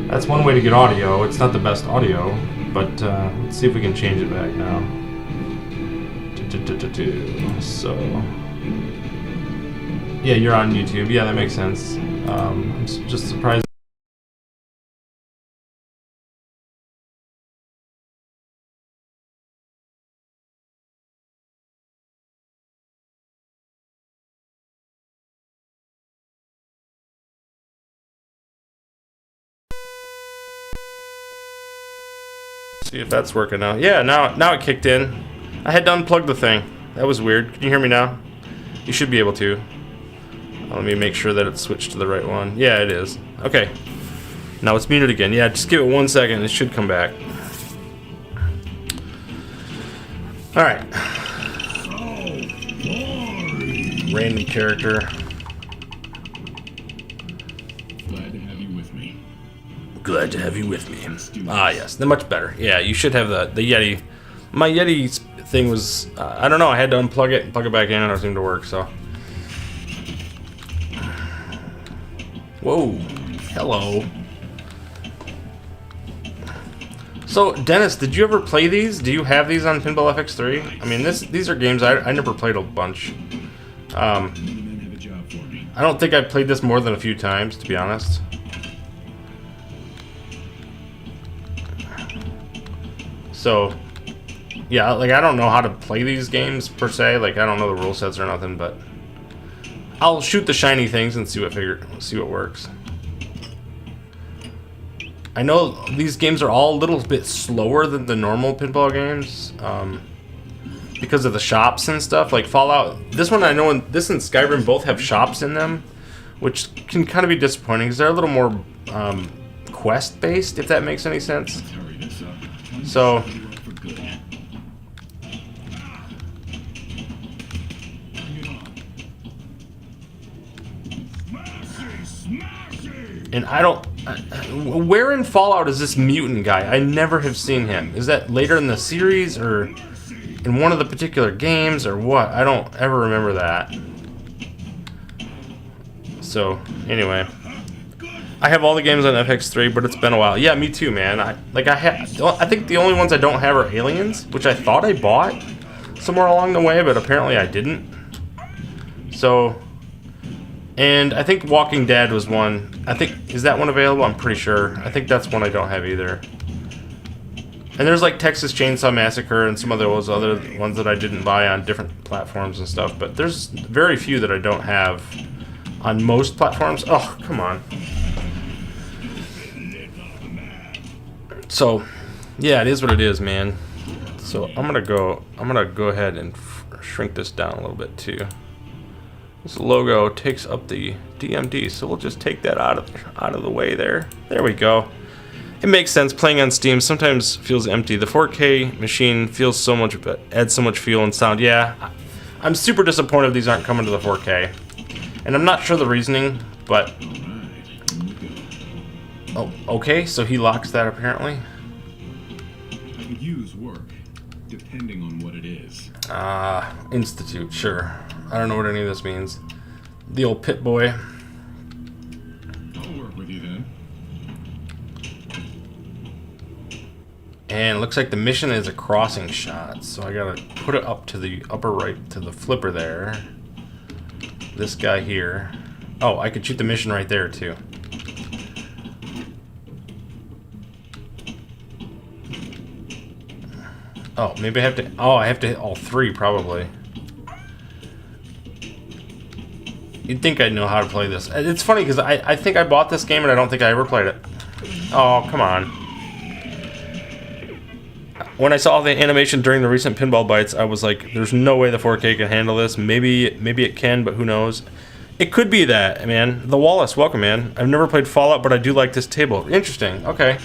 That's one way to get audio. It's not the best audio, but let's see if we can change it back now. So, yeah, you're on YouTube. Yeah, that makes sense. I'm just surprised. See if that's working now. Yeah, now it kicked in. I had to unplug the thing. That was weird. Can you hear me now? You should be able to. Let me make sure that it's switched to the right one. Yeah, it is. Okay. Now it's muted again. Yeah, just give it 1 second. It should come back. Alright. Random character. Glad to have you with me. Ah, yes, they're much better. Yeah, you should have the Yeti. My Yeti thing was, I don't know, I had to unplug it and plug it back in and it seemed to work, so. Whoa, hello. So, Dennis, did you ever play these? Do you have these on Pinball FX3? I mean, these are games I never played a bunch. I don't think I played this more than a few times, to be honest. So, yeah, like, I don't know how to play these games, per se. Like, I don't know the rule sets or nothing, but I'll shoot the shiny things and see what works. I know these games are all a little bit slower than the normal pinball games, because of the shops and stuff. Like Fallout, this one I know, this and Skyrim both have shops in them, which can kind of be disappointing because they're a little more quest-based, if that makes any sense. So, and I don't. Where in Fallout is this mutant guy? I never have seen him. Is that later in the series or in one of the particular games or what? I don't ever remember that. So, anyway. I have all the games on FX3, but it's been a while. Yeah, me too, man. I think the only ones I don't have are Aliens, which I thought I bought somewhere along the way, but apparently I didn't. So, and I think Walking Dead was one. I think, is that one available? I'm pretty sure. I think that's one I don't have either. And there's like Texas Chainsaw Massacre and some of those other ones that I didn't buy on different platforms and stuff, but there's very few that I don't have on most platforms. Oh, come on. So, yeah, it is what it is, man. So I'm gonna go ahead and shrink this down a little bit too. This logo takes up the DMD, so we'll just take that out of the way there. There we go. It makes sense. Playing on Steam sometimes feels empty. The 4K machine feels so much, adds so much feel and sound. Yeah, I'm super disappointed these aren't coming to the 4K, and I'm not sure the reasoning, but. Oh, okay, so he locks that apparently. I could use work, depending on what it is. Institute, sure. I don't know what any of this means. The old pit boy. I'll work with you then. And it looks like the mission is a crossing shot, so I gotta put it up to the upper right to the flipper there. This guy here. Oh, I could shoot the mission right there too. Oh, maybe I have to. Oh, I have to hit all three, probably. You'd think I'd know how to play this. It's funny because I think I bought this game and I don't think I ever played it. Oh, come on. When I saw the animation during the recent Pinball Bites, I was like, there's no way the 4K can handle this. Maybe it can, but who knows. It could be that, man. The Wallace, welcome, man. I've never played Fallout, but I do like this table. Interesting, okay.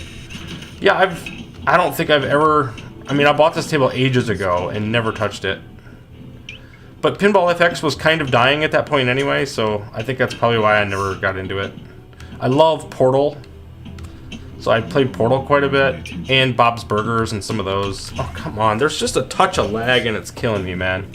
Yeah, I don't think I've ever... I mean, I bought this table ages ago and never touched it. But Pinball FX was kind of dying at that point anyway, so I think that's probably why I never got into it. I love Portal. So I played Portal quite a bit. And Bob's Burgers and some of those. Oh, come on. There's just a touch of lag and it's killing me, man.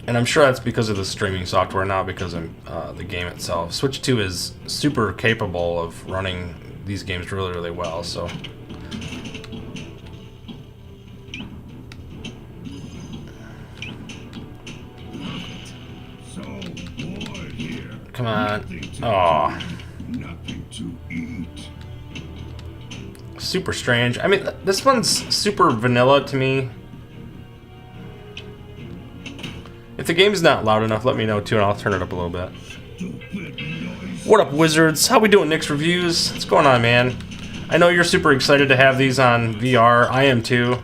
And I'm sure that's because of the streaming software, not because of the game itself. Switch 2 is super capable of running these games really, really well, so... Come on. Aw. Nothing to eat. Super strange. I mean, this one's super vanilla to me. If the game's not loud enough, let me know too, and I'll turn it up a little bit. What up, Wizards? How we doing, Nick's Reviews? What's going on, man? I know you're super excited to have these on VR. I am too.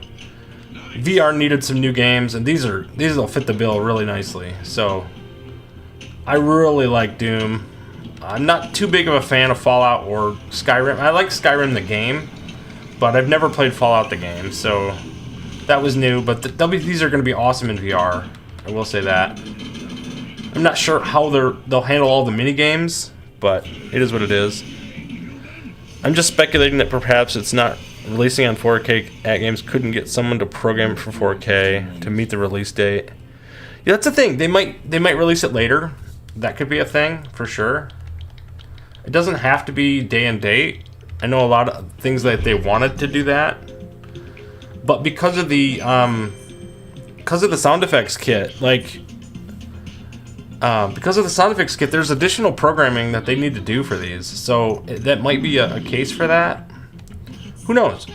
VR needed some new games, and these will fit the bill really nicely. So, I really like Doom. I'm not too big of a fan of Fallout or Skyrim. I like Skyrim the game, but I've never played Fallout the game, so that was new. But these are going to be awesome in VR. I will say that. I'm not sure how they'll handle all the mini games, but it is what it is. I'm just speculating that perhaps it's not releasing on 4K. At Games couldn't get someone to program it for 4K to meet the release date. Yeah, that's the thing. They might release it later. That could be a thing for sure. It doesn't have to be day and date. I know a lot of things that they wanted to do that, but because of the sound effects kit, there's additional programming that they need to do for these. So that might be a case for that. Who knows?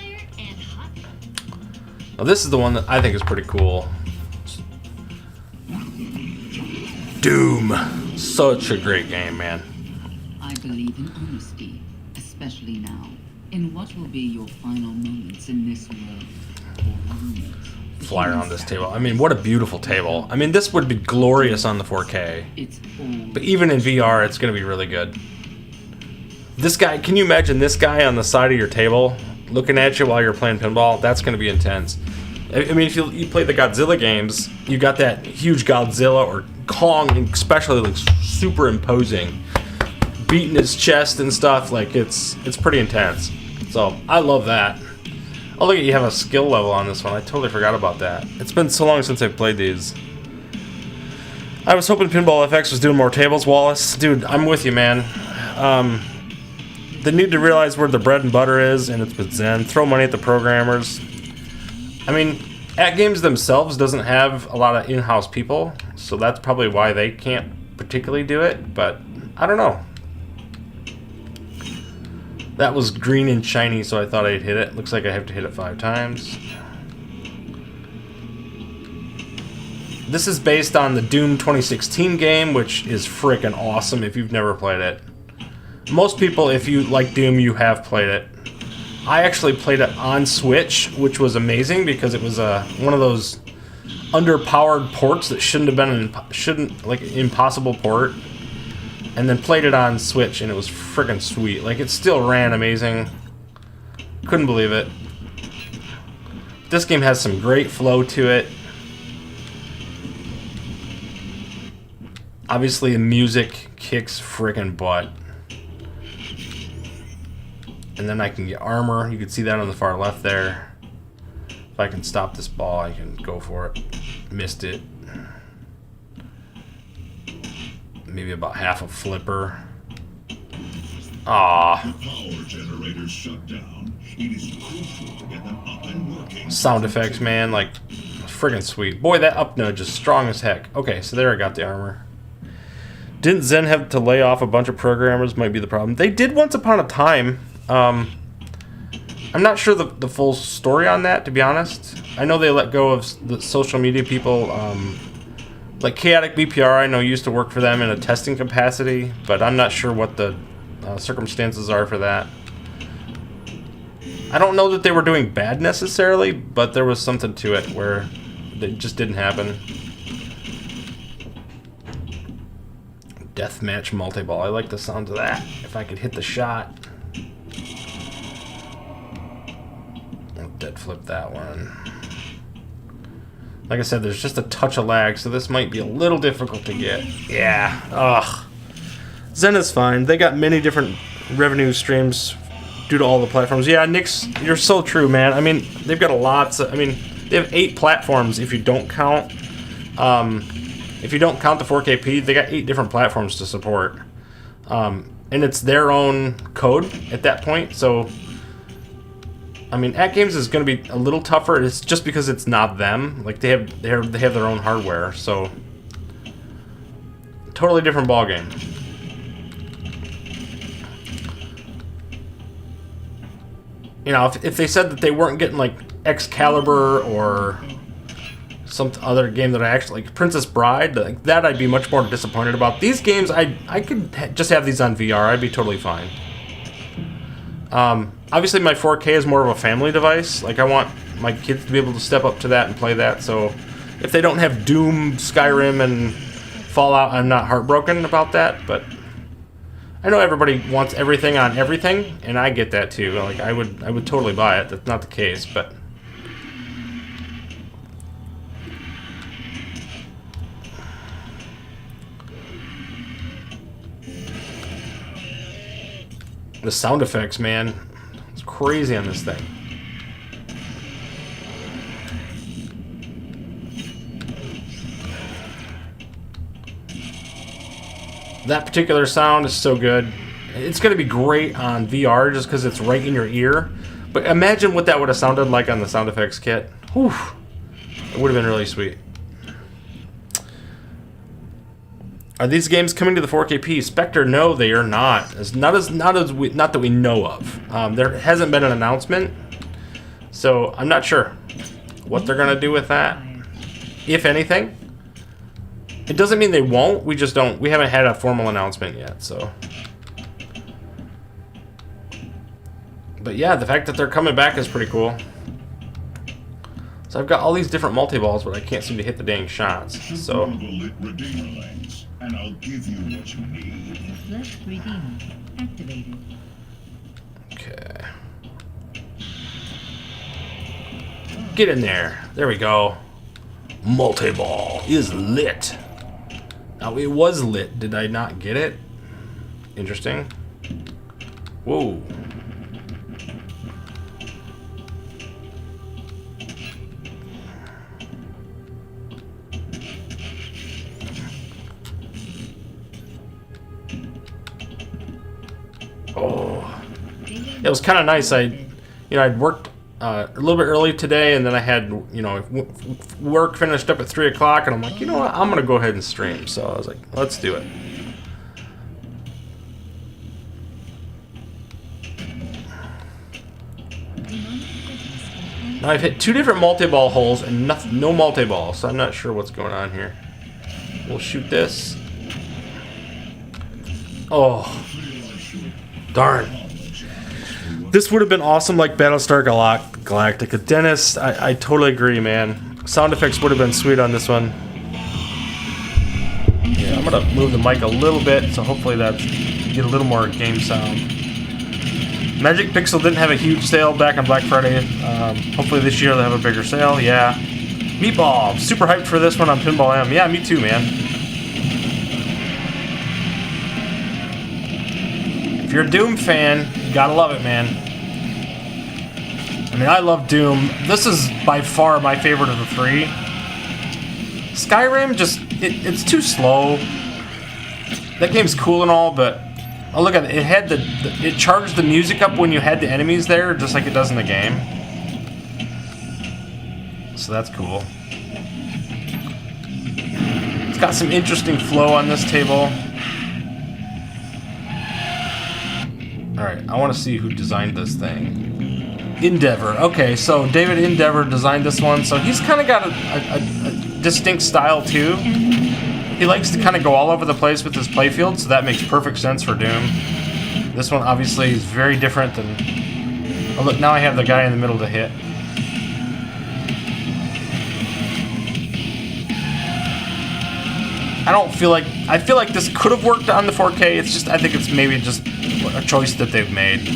Now, this is the one that I think is pretty cool. Doom. Such a great game, man. I believe in honesty, especially now, in what will be your final moments in this world. Fly around this table. I mean, what a beautiful table. I mean, this would be glorious on the 4K. But even in VR, it's going to be really good. This guy, can you imagine this guy on the side of your table looking at you while you're playing pinball? That's going to be intense. I mean, if you play the Godzilla games, you got that huge Godzilla or Kong, especially, looks super imposing, beating his chest and stuff. Like it's pretty intense. So I love that. Oh, look at you have a skill level on this one. I totally forgot about that. It's been so long since I've played these. I was hoping Pinball FX was doing more tables, Wallace. Dude, I'm with you, man. They need to realize where the bread and butter is, and it's with Zen. Throw money at the programmers. I mean, At Games themselves doesn't have a lot of in-house people, so that's probably why they can't particularly do it, but I don't know. That was green and shiny, so I thought I'd hit it. Looks like I have to hit it 5 times. This is based on the Doom 2016 game, which is freaking awesome if you've never played it. Most people, if you like Doom, you have played it. I actually played it on Switch, which was amazing because it was one of those underpowered ports that shouldn't have been like an impossible port. And then played it on Switch, and it was freaking sweet. Like, it still ran amazing. Couldn't believe it. This game has some great flow to it. Obviously, the music kicks freaking butt. And then I can get armor. You can see that on the far left there. If I can stop this ball, I can go for it. Missed it. Maybe about half a flipper. Ah. Sound effects, man, like friggin' sweet. Boy, that up nudge is strong as heck. Okay, so there I got the armor. Didn't Zen have to lay off a bunch of programmers? Might be the problem. They did once upon a time. I'm not sure the full story on that, to be honest. I know they let go of the social media people. Like Chaotic BPR, I know used to work for them in a testing capacity, but I'm not sure what the circumstances are for that. I don't know that they were doing bad necessarily, but there was something to it where it just didn't happen. Deathmatch multi-ball. I like the sound of that. If I could hit the shot. I'll dead flip that one. Like I said, there's just a touch of lag, so this might be a little difficult to get. Yeah. Ugh. Zen is fine. They got many different revenue streams due to all the platforms. Yeah, Nick's, you're so true, man. I mean, they've got lots of, I mean, they have 8 platforms if you don't count If you don't count the 4KP, they got 8 different platforms to support. And it's their own code at that point, so I mean, At Games is going to be a little tougher. It's just because it's not them. Like they have their own hardware, so totally different ball game. You know, if they said that they weren't getting like Excalibur or some other game that I actually like, Princess Bride, like that, I'd be much more disappointed about. These games, I could just have these on VR. I'd be totally fine. Obviously, my 4K is more of a family device. Like, I want my kids to be able to step up to that and play that. So, if they don't have Doom, Skyrim, and Fallout, I'm not heartbroken about that. But I know everybody wants everything on everything, and I get that too. Like, I would totally buy it. That's not the case, but the sound effects, man, it's crazy on this thing. That particular sound is so good. It's going to be great on VR just because it's right in your ear. But imagine what that would have sounded like on the sound effects kit. Whew. It would have been really sweet. Are these games coming to the 4KP? Spectre, no, they are not. It's not that we know of. There hasn't been an announcement, so I'm not sure what they're gonna do with that, if anything. It doesn't mean they won't. We just don't. We haven't had a formal announcement yet, so. But yeah, the fact that they're coming back is pretty cool. So I've got all these different multi-balls, but I can't seem to hit the dang shots. So. And I'll give you what you need. Flesh Redeemer activated. Okay. Get in there. There we go. Multi-ball is lit. Now, it was lit. Did I not get it? Interesting. Whoa. Oh, it was kind of nice. I'd worked a little bit early today, and then I had, work finished up at 3 o'clock, and I'm like, you know what, I'm gonna go ahead and stream. So I was like, let's do it. Now I've hit 2 different multi-ball holes and no multi-ball, so I'm not sure what's going on here. We'll shoot this. Oh. Darn. This would have been awesome like Battlestar Galactica. Dennis, I totally agree, man. Sound effects would have been sweet on this one. Yeah, I'm going to move the mic a little bit, so hopefully that you get a little more game sound. Magic Pixel didn't have a huge sale back on Black Friday. Hopefully this year they'll have a bigger sale, yeah. Meatball, super hyped for this one on Pinball M. Yeah, me too, man. If you're a Doom fan, you gotta love it, man. I mean, I love Doom. This is by far my favorite of the 3. Skyrim, it's too slow. That game's cool and all, but oh, look at it. It charged the music up when you had the enemies there, just like it does in the game. So that's cool. It's got some interesting flow on this table. Alright, I want to see who designed this thing. Endeavor. Okay, so David Endeavor designed this one, so he's kind of got a distinct style too. He likes to kind of go all over the place with his playfield, so that makes perfect sense for Doom. This one obviously is very different than... Oh look, now I have the guy in the middle to hit. I feel like this could have worked on the 4K. It's just, I think it's maybe just a choice that they've made.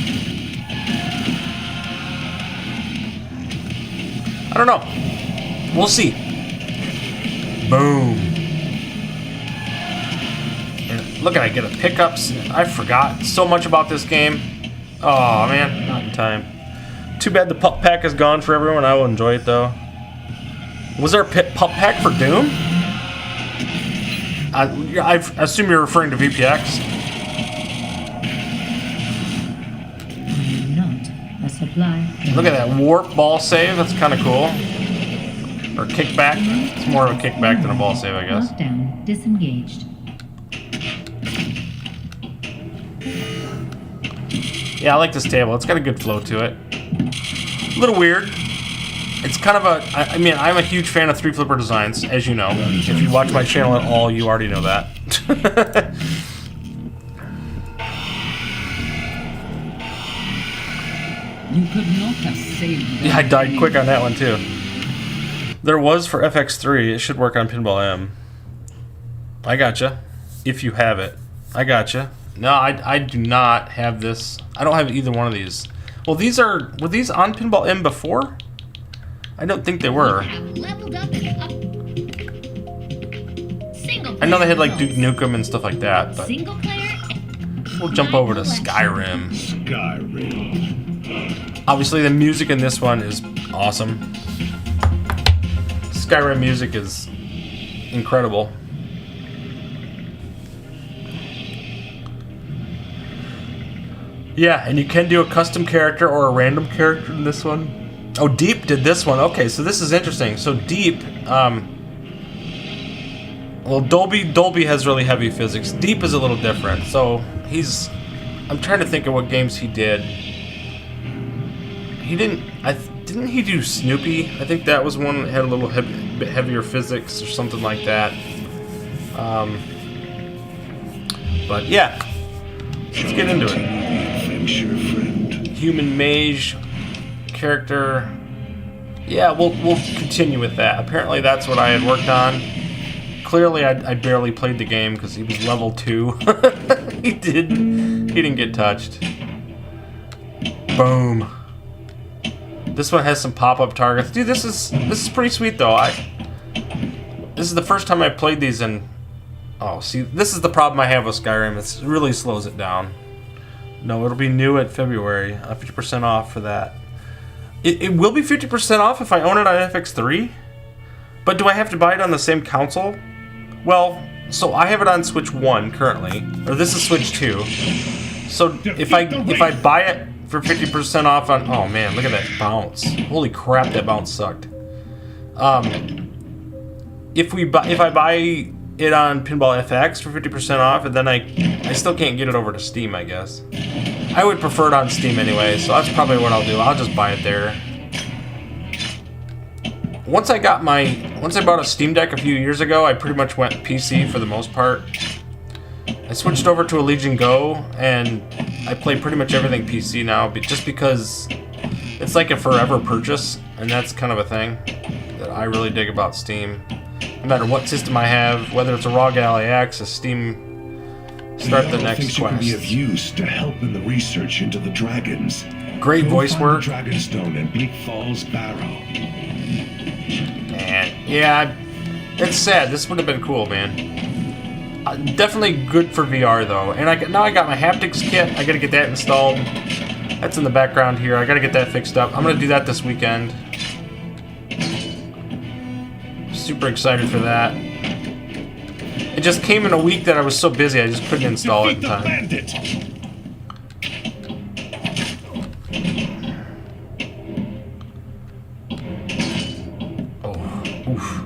I don't know. We'll see. Boom. And look at I get a pickups. I forgot so much about this game. Oh man, not in time. Too bad the pup pack is gone for everyone. I will enjoy it though. Was there a pup pack for Doom? I assume you're referring to VPX. I am not a supply. Look at that warp ball save. That's kind of cool. Or kickback. It's more of a kickback than a ball save, I guess. Lockdown disengaged. Yeah, I like this table. It's got a good flow to it. A little weird. It's kind of a... I mean, I'm a huge fan of 3 flipper designs, as you know. If you watch my channel at all, you already know that. You could not have saved them. Yeah, I died quick on that one, too. There was for FX3. It should work on Pinball M. I gotcha. If you have it. I gotcha. No, I do not have this. I don't have either one of these. Well, were these on Pinball M before? I don't think they were. Leveled up and up. Single I know they had player like Duke Nukem and stuff like that, but Single player. we'll jump over to Skyrim. Skyrim. Obviously, the music in this one is awesome. Skyrim music is incredible. Yeah, and you can do a custom character or a random character in this one. Oh, Deep did this one. Okay, so this is interesting. So Deep, well, Dolby has really heavy physics. Deep is a little different. So I'm trying to think of what games he did. He didn't he do Snoopy? I think that was one that had a little bit heavier physics or something like that. But yeah, let's get into it. Adventure friend. Human mage character. Yeah, we'll continue with that. Apparently that's what I had worked on. Clearly I barely played the game because he was level 2. He didn't get touched. Boom. This one has some pop-up targets. Dude, this is pretty sweet though. This is the first time I played these and see, this is the problem I have with Skyrim. It really slows it down. No, it'll be new at February. 50% off for that. It will be 50% off if I own it on FX3? But do I have to buy it on the same console? Well, so I have it on Switch 1 currently. Or this is Switch 2. So if I buy it for 50% off on... Oh man, look at that bounce. Holy crap, that bounce sucked. If I buy it on Pinball FX for 50% off, and then I still can't get it over to Steam, I guess. I would prefer it on Steam anyway, so that's probably what I'll do. I'll just buy it there. Once I bought a Steam Deck a few years ago, I pretty much went PC for the most part. I switched over to a Legion Go, and I play pretty much everything PC now, just because it's like a forever purchase, and that's kind of a thing that I really dig about Steam. No matter what system I have, whether it's a ROG Ally X, a Steam... Start the next You can be of quest. use to help in the research into the dragons. Great voice Find work. Dragonstone and Bleak Falls Barrow. And yeah, it's sad. This would have been cool, man. Definitely good for VR though. And now I got my haptics kit. I gotta get that installed. That's in the background here. I gotta get that fixed up. I'm gonna do that this weekend. Super excited for that. It just came in a week that I was so busy I just couldn't install it in time. Bandit. Oh, oof.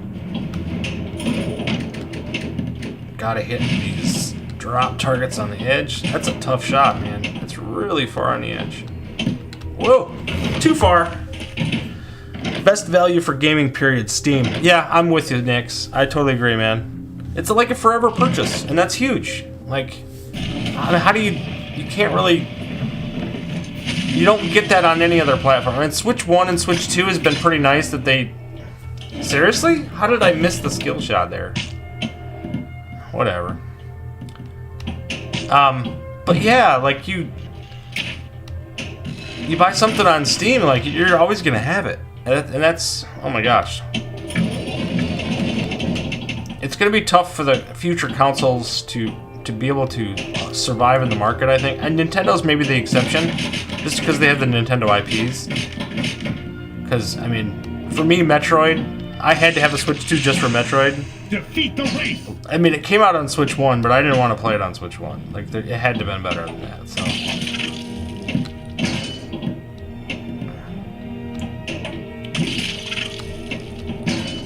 Gotta hit these drop targets on the edge. That's a tough shot, man. It's really far on the edge. Whoa, too far. Best value for gaming period, Steam. Yeah, I'm with you, Nix. I totally agree, man. It's like a forever purchase, and that's huge. Like, how do you can't really, you don't get that on any other platform. I mean, Switch 1 and Switch 2 has been pretty nice that they, seriously? How did I miss the skill shot there? Whatever. But yeah, like you buy something on Steam, like you're always gonna have it. And that's, oh my gosh. It's going to be tough for the future consoles to be able to survive in the market, I think. And Nintendo's maybe the exception, just because they have the Nintendo IPs. Because, I mean, for me, Metroid, I had to have a Switch 2 just for Metroid. Defeat the Wraith! I mean, it came out on Switch 1, but I didn't want to play it on Switch 1. Like, it had to have been better than that, so...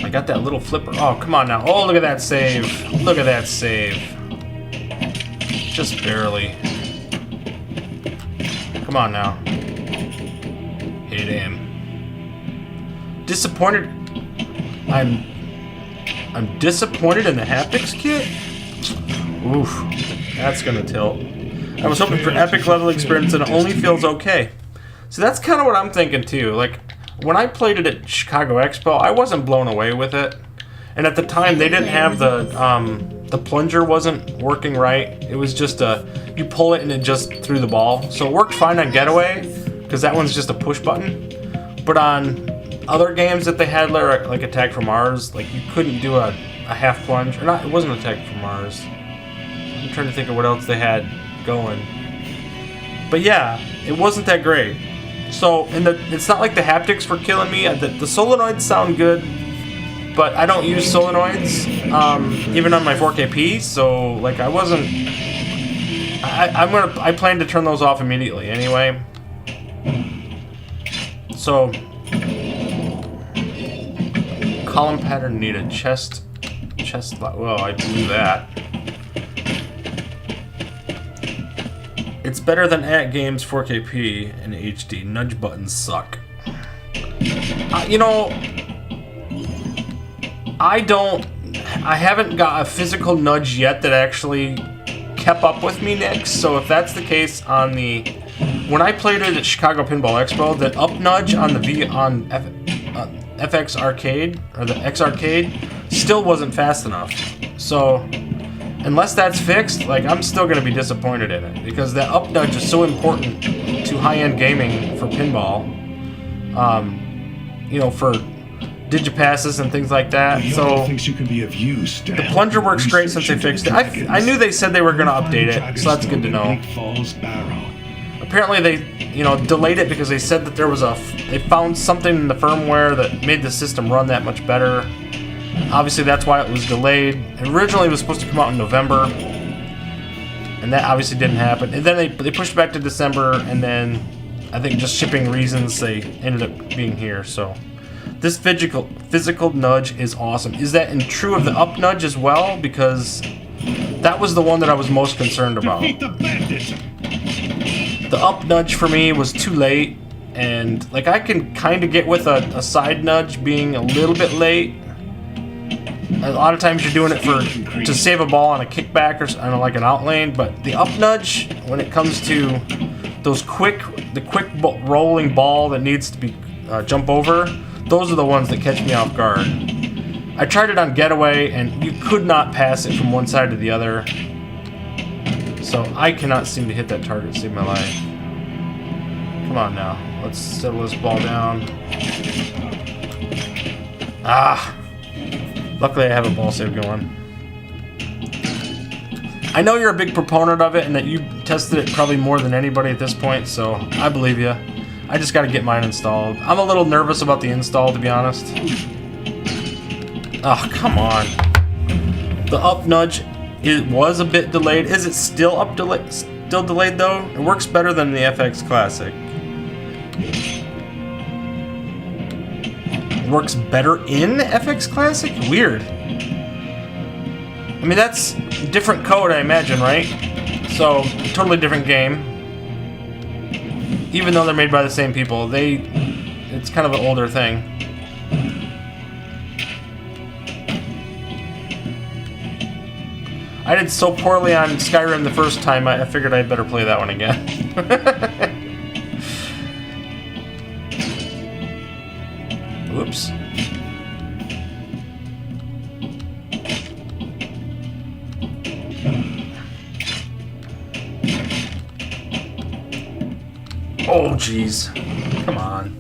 I got that little flipper. Oh, come on now. Oh, look at that save. Look at that save. Just barely. Come on now. Hey, damn. Disappointed. I'm disappointed in the haptics kit? Oof. That's gonna tilt. I was hoping for epic level experience and it only feels okay. So that's kind of what I'm thinking too. Like, when I played it at Chicago Expo, I wasn't blown away with it. And at the time, they didn't have the plunger wasn't working right. It was just you pull it and it just threw the ball. So it worked fine on Getaway, because that one's just a push button. But on other games that they had, like Attack from Mars, like you couldn't do a half plunge. Or not, it wasn't Attack from Mars. I'm trying to think of what else they had going. But yeah, it wasn't that great. So, it's not like the haptics were killing me. The solenoids sound good, but I don't use solenoids, even on my 4KP. So, like, I wasn't. I plan to turn those off immediately anyway. So, column pattern needed. Chest. Well, I blew that. It's better than at games 4KP and HD. Nudge buttons suck. You know, I haven't got a physical nudge yet that actually kept up with me, Nick. So if that's the case when I played it at Chicago Pinball Expo, the up nudge on the FX Arcade or the X Arcade still wasn't fast enough. So unless that's fixed, like, I'm still going to be disappointed in it, because that up nudge is so important to high-end gaming for pinball, you know, for digipasses and things like that. So thinks you can be of use, the plunger works great since they fixed it. I knew they said they were going to update it, so that's good to know. Apparently they, you know, delayed it because they said that they found something in the firmware that made the system run that much better. Obviously, that's why it was delayed. Originally, it was supposed to come out in November, and that obviously didn't happen. And then they pushed it back to December, and then I think just shipping reasons, they ended up being here. So this physical nudge is awesome. Is that true of the up nudge as well? Because that was the one that I was most concerned about. The up nudge for me was too late, and like I can kind of get with a side nudge being a little bit late. A lot of times you're doing it to save a ball on a kickback or on like an out lane, but the up nudge, when it comes to those quick rolling ball that needs to be jump over, those are the ones that catch me off guard. I tried it on Getaway, and you could not pass it from one side to the other. So I cannot seem to hit that target to save my life. Come on now, let's settle this ball down. Ah. Luckily, I have a ball save going. I know you're a big proponent of it and that you tested it probably more than anybody at this point, so I believe you. I just got to get mine installed. I'm a little nervous about the install, to be honest. Oh, come on. The up nudge, it was a bit delayed. Is it still delayed though? It works better than the FX Classic. Works better in FX Classic? Weird. I mean, that's different code, I imagine, right? So, totally different game. Even though they're made by the same people, it's kind of an older thing. I did so poorly on Skyrim the first time, I figured I'd better play that one again. Whoops. Oh, jeez. Come on.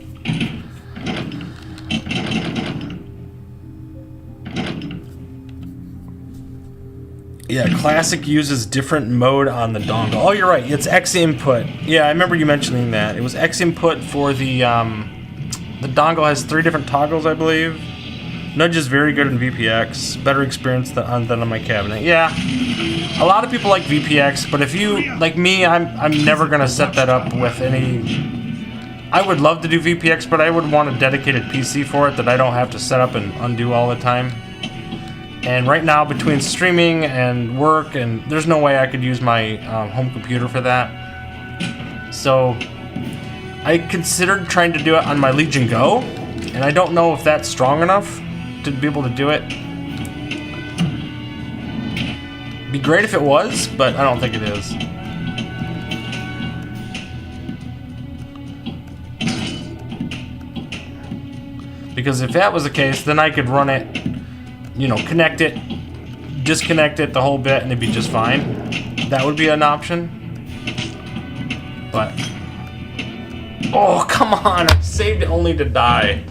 Yeah, Classic uses different mode on the dongle. Oh, you're right. It's X input. Yeah, I remember you mentioning that. It was X input for the dongle has 3 different toggles, I believe. Nudge is very good in VPX. Better experience than on my cabinet. Yeah, a lot of people like VPX, but if you like me, I'm never gonna set that up with any. I would love to do VPX, but I would want a dedicated PC for it that I don't have to set up and undo all the time. And right now, between streaming and work, and there's no way I could use my home computer for that. So I considered trying to do it on my Legion Go, and I don't know if that's strong enough to be able to do it. Be great if it was, but I don't think it is. Because if that was the case, then I could run it, you know, connect it, disconnect it the whole bit, and it'd be just fine. That would be an option. But, oh, come on, I saved it only to die.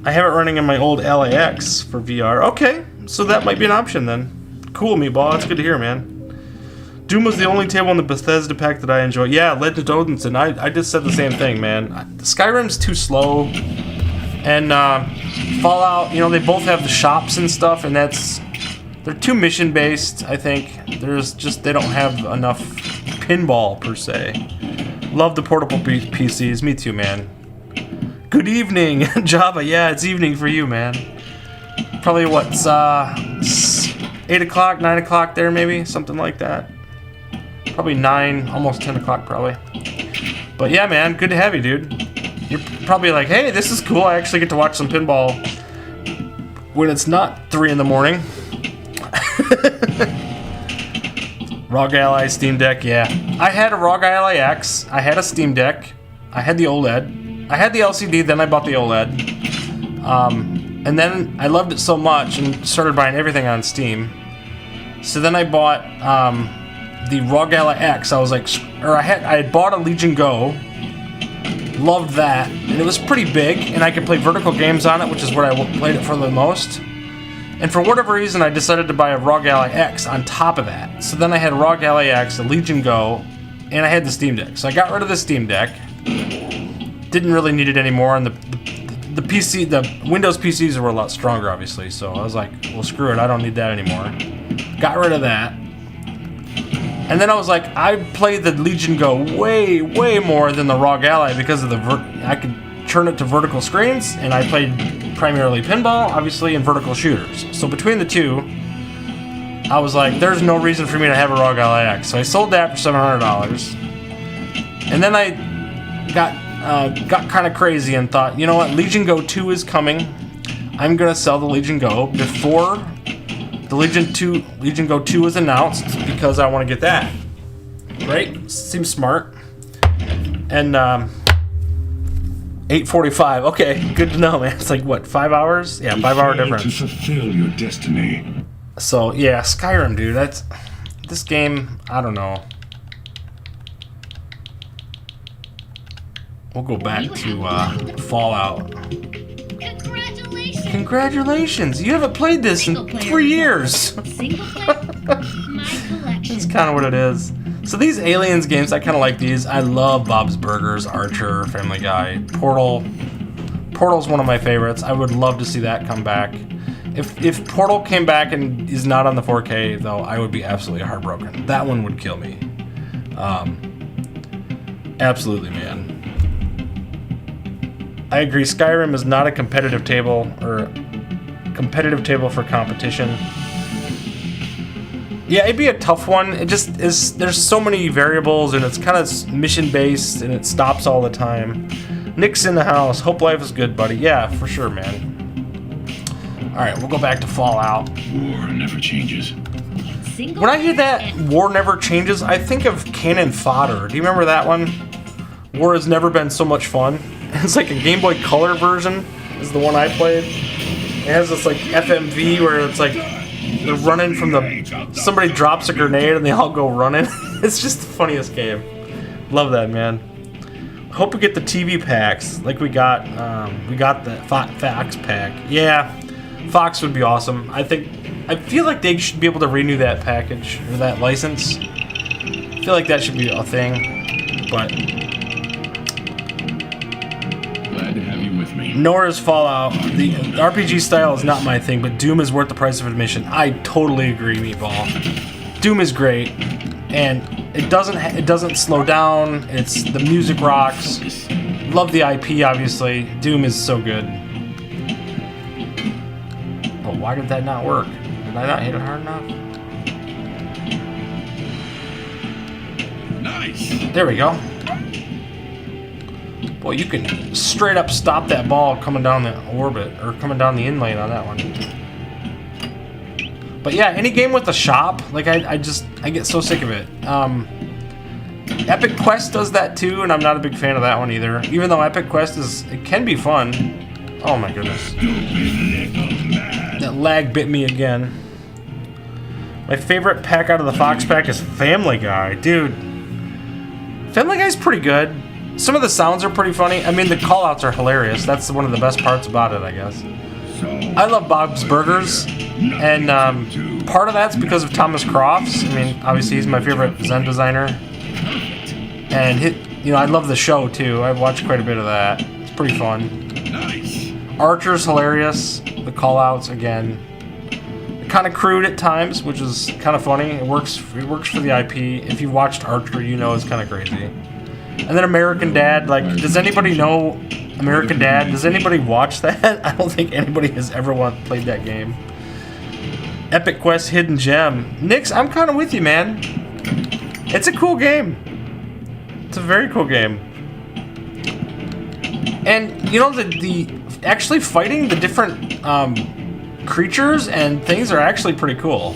I have it running in my old LAX for VR. Okay, so that might be an option then. Cool, Meatball, that's good to hear, man. Doom was the only table in the Bethesda pack that I enjoy. Yeah, Legend of Odinson, I just said the same thing, man. Skyrim's too slow. And Fallout, you know, they both have the shops and stuff, and they're too mission based. I think they don't have enough pinball per se. Love the portable PCs, me too, man. Good evening, Java. Yeah, it's evening for you, man. Probably what's 8 o'clock, 9 o'clock there, maybe something like that. Probably 9, almost 10 o'clock, probably. But yeah, man, good to have you, dude. You're probably like, hey, this is cool. I actually get to watch some pinball when it's not 3 in the morning. ROG Ally Steam Deck, yeah. I had a ROG Ally X. I had a Steam Deck. I had the OLED. I had the LCD, then I bought the OLED. And then I loved it so much and started buying everything on Steam. So then I bought the ROG Ally X. I was like, I had bought a Legion Go. Loved that, and it was pretty big, and I could play vertical games on it, which is where I played it for the most. And for whatever reason, I decided to buy a ROG Ally X on top of that. So then I had ROG Ally X, a Legion Go, and I had the Steam Deck. So I got rid of the Steam Deck. Didn't really need it anymore, and the Windows PCs were a lot stronger, obviously. So I was like, well, screw it, I don't need that anymore. Got rid of that. And then I was like, I played the Legion Go way, way more than the ROG Ally because of I could turn it to vertical screens, and I played primarily pinball, obviously, and vertical shooters. So between the two, I was like, there's no reason for me to have a ROG Ally X. So I sold that for $700. And then I got kind of crazy and thought, you know what, Legion Go 2 is coming. I'm going to sell the Legion Go before the Legion Go 2 was announced because I want to get that. Right? Seems smart. And 8:45. Okay, good to know, man. It's like what, 5 hours? Yeah, 5 hour difference. To fulfill your destiny. So yeah, Skyrim, dude. This game. I don't know. We'll go back to Fallout. Congratulations! You haven't played this in 3 years. That's kind of what it is. So these Aliens games, I kind of like these. I love Bob's Burgers, Archer, Family Guy, Portal. Portal's one of my favorites. I would love to see that come back. If Portal came back and is not on the 4K, though, I would be absolutely heartbroken. That one would kill me. Absolutely, man. I agree. Skyrim is not a competitive table for competition. Yeah, it'd be a tough one. It just is. There's so many variables, and it's kind of mission based, and it stops all the time. Nick's in the house. Hope life is good, buddy. Yeah, for sure, man. All right, we'll go back to Fallout. War never changes. When I hear that war never changes, I think of Cannon Fodder. Do you remember that one? War has never been so much fun. It's like a Game Boy Color version is the one I played. It has this like FMV where it's like they're running from somebody drops a grenade and they all go running. It's just the funniest game. Love that, man. Hope we get the TV packs like we got the Fox pack. Yeah, Fox would be awesome. I feel like they should be able to renew that package or that license. I feel like that should be a thing, but Glad to have you with me. Nor is Fallout. The RPG style is not my thing, but Doom is worth the price of admission. I totally agree, Meatball. Doom is great, and it doesn't slow down. It's the music rocks. Love the IP, obviously. Doom is so good. Oh, why did that not work? Did I not hit it hard enough? Nice. There we go. Boy, you can straight up stop that ball coming down the orbit, or coming down the inlane on that one. But yeah, any game with a shop, like I get so sick of it. Epic Quest does that too, and I'm not a big fan of that one either. Even though Epic Quest it can be fun. Oh my goodness. That lag bit me again. My favorite pack out of the Fox pack is Family Guy. Dude, Family Guy's pretty good. Some of the sounds are pretty funny. I mean, the call-outs are hilarious. That's one of the best parts about it, I guess. I love Bob's Burgers, and part of that's because of Thomas Crofts. I mean, obviously he's my favorite Zen designer. And I love the show too. I've watched quite a bit of that. It's pretty fun. Nice. Archer's hilarious. The call-outs, again, kind of crude at times, which is kind of funny. It works for the IP. If you watched Archer, you know it's kind of crazy. And then American Dad, like, does anybody know American Dad? Does anybody watch that? I don't think anybody has ever played that game. Epic Quest Hidden Gem. Nix, I'm kind of with you, man. It's a cool game. It's a very cool game. And, you know, the actually fighting the different creatures and things are actually pretty cool.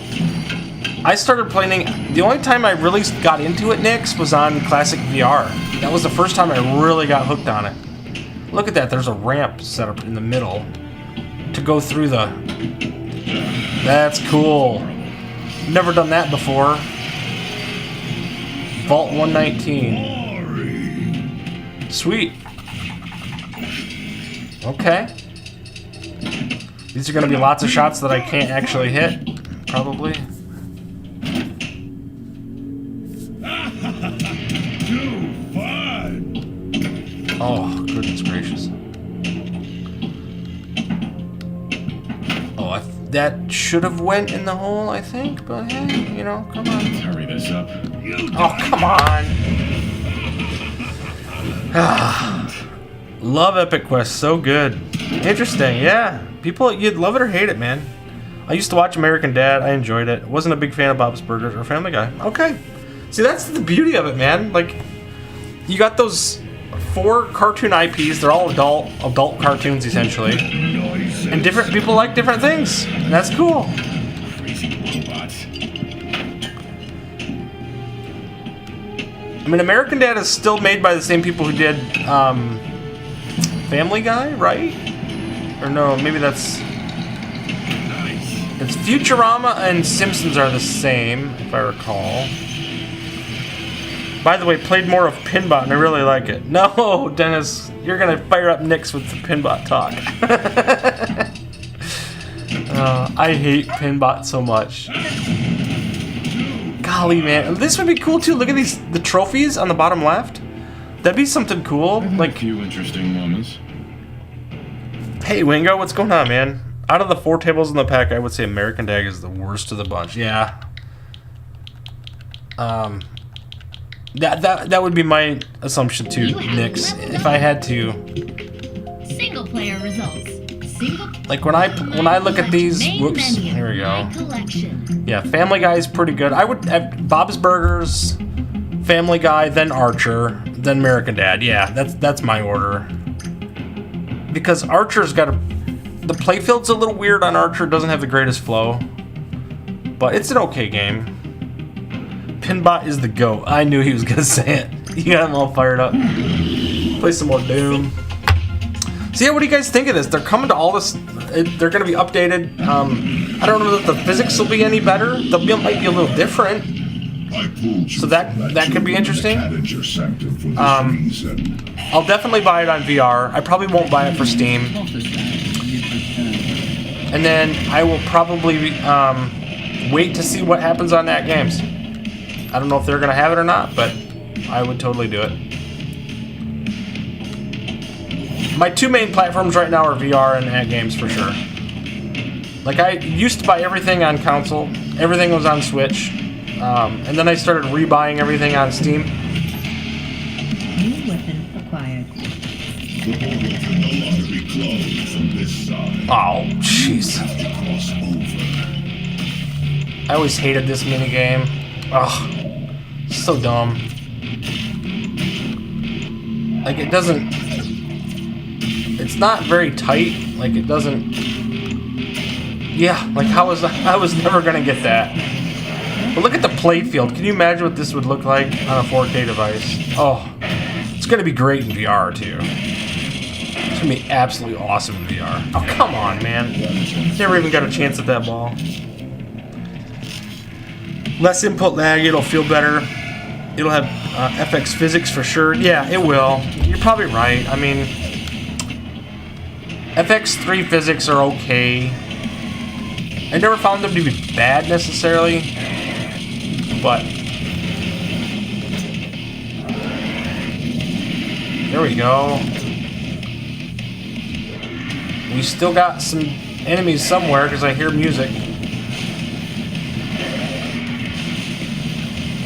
I started playing, the only time I really got into it, Nix, was on Classic VR. That was the first time I really got hooked on it. Look at that, there's a ramp set up in the middle to go through the... That's cool. Never done that before. Vault 119. Sweet. Okay. These are going to be lots of shots that I can't actually hit, probably. Oh, goodness gracious. Oh, that should have went in the hole, I think, but hey, you know, come on. Hurry this up. Oh, come on. Love Epic Quest, so good. Interesting, yeah. People, you'd love it or hate it, man. I used to watch American Dad, I enjoyed it. Wasn't a big fan of Bob's Burgers or Family Guy. Okay. See, that's the beauty of it, man. Like, you got those 4 cartoon IPs, they're all adult cartoons essentially, and different people like different things, and that's cool. Crazy robots. I mean, American Dad is still made by the same people who did Family Guy, right? Or no, maybe that's... It's Futurama and Simpsons are the same, if I recall. By the way, played more of Pinbot and I really like it. No, Dennis, you're gonna fire up Nix with the Pinbot talk. I hate Pinbot so much. Golly, man, this would be cool too. Look at the trophies on the bottom left. That'd be something cool. Like a few interesting moments. Hey, Wingo, what's going on, man? Out of the 4 tables in the pack, I would say American Dad is the worst of the bunch. Yeah. That would be my assumption too, Nix. If I had to. Single player results. Like when I look at these, whoops, here we go. Yeah, Family Guy is pretty good. I would have Bob's Burgers, Family Guy, then Archer, then American Dad. Yeah, that's my order. Because Archer's got the playfield's a little weird on Archer. Doesn't have the greatest flow, but it's an okay game. Pinbot is the GOAT. I knew he was gonna say it. You got him all fired up. Play some more Doom. So yeah, what do you guys think of this? They're coming to all this. They're gonna be updated. I don't know if the physics will be any better. Might be a little different. So that could be interesting. I'll definitely buy it on VR. I probably won't buy it for Steam. And then I will probably wait to see what happens on that games. I don't know if they're going to have it or not, but I would totally do it. My two main platforms right now are VR and at games for sure. Like, I used to buy everything on console. Everything was on Switch. And then I started rebuying everything on Steam. New weapon acquired. The portal can no longer be closed from this side. Oh, jeez. You have to cross over. I always hated this minigame. Ugh. So dumb. Like, it doesn't... It's not very tight. Like, it doesn't... Yeah, like, I was never gonna get that. But look at the playfield. Can you imagine what this would look like on a 4K device? Oh, it's gonna be great in VR, too. It's gonna be absolutely awesome in VR. Oh, come on, man. Never even got a chance at that ball. Less input lag, it'll feel better. It'll have FX physics for sure. Yeah, it will. You're probably right. I mean, FX3 physics are okay. I never found them to be bad necessarily, but there we go. We still got some enemies somewhere because I hear music.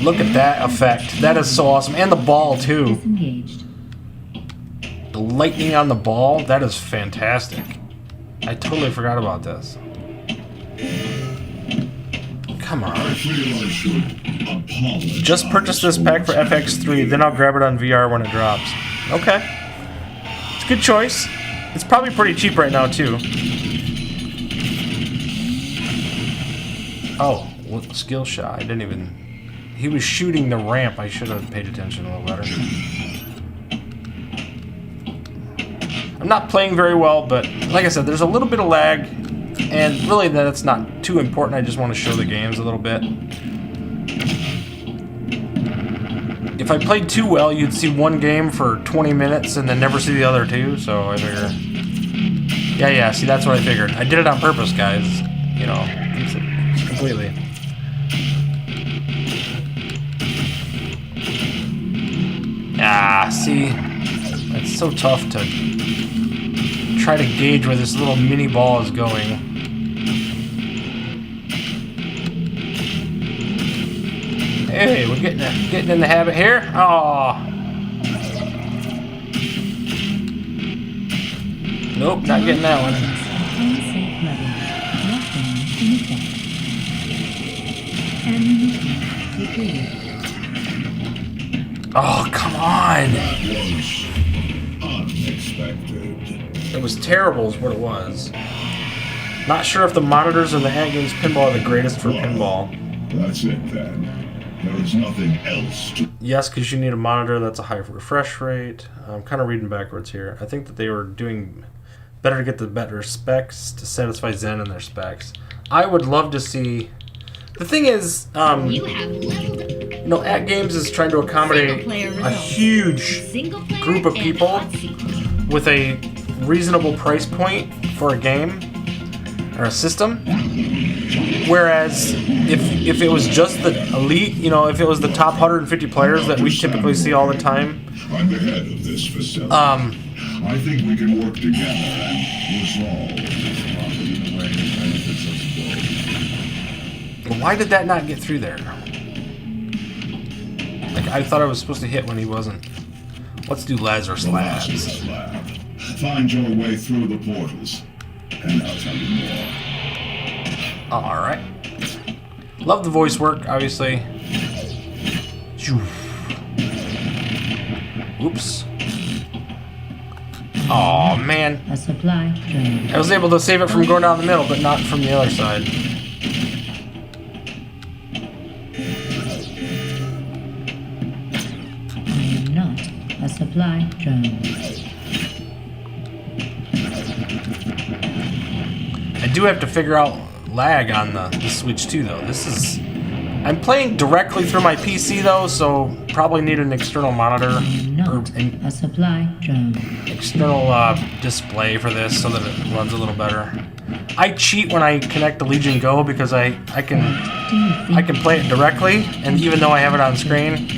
Look at that effect. That is so awesome. And the ball, too. Disengaged. The lightning on the ball, that is fantastic. I totally forgot about this. Come on. I feel I should apologize. Just purchase this pack for FX3, then I'll grab it on VR when it drops. Okay. It's a good choice. It's probably pretty cheap right now, too. Oh, what skill shot? I didn't even... He was shooting the ramp. I should have paid attention a little better. I'm not playing very well, but like I said, there's a little bit of lag, and really that's not too important. I just want to show the games a little bit. If I played too well, you'd see one game for 20 minutes and then never see the other two, so I figure... Yeah, see, that's what I figured. I did it on purpose, guys. You know, completely. Ah, see, it's so tough to try to gauge where this little mini ball is going. Hey, we're getting in the habit here. Oh, nope, not getting that one. Unsafe level. Lockdown in effect. Enemy defeated. Oh, come on! That was unexpected. It was terrible is what it was. Not sure if the monitors in the At Games Pinball are the greatest for pinball. That's it then. There is nothing else to... Yes, because you need a monitor that's a high refresh rate. I'm kind of reading backwards here. I think that they were doing better to get the better specs to satisfy Zen in their specs. I would love to see... The thing is, You have leveled up. you know, At Games is trying to accommodate a huge group of people with a reasonable price point for a game or a system. Whereas if it was just the elite, you know, if it was the top 150 players that we typically see all the time, I'm the head of this facility. I think we can work together and resolve this problem in a way that benefits us both. why did that not get through there? Like, I thought I was supposed to hit when he wasn't. Let's do laser slabs. Slab. Find your way through the portals, and I'll tell you more. Alright. Love the voice work, obviously. Oops. Oh man. A supply train. I was able to save it from going down the middle, but not from the other side. I am not a supply drone. I do have to figure out lag on the Switch too, though. This is... I'm playing directly through my PC, though, so probably need an external monitor. I am Or not an a supply drone. external display for this so that it runs a little better. I cheat when I connect to Legion Go because I can play it directly, and even though I have it on screen,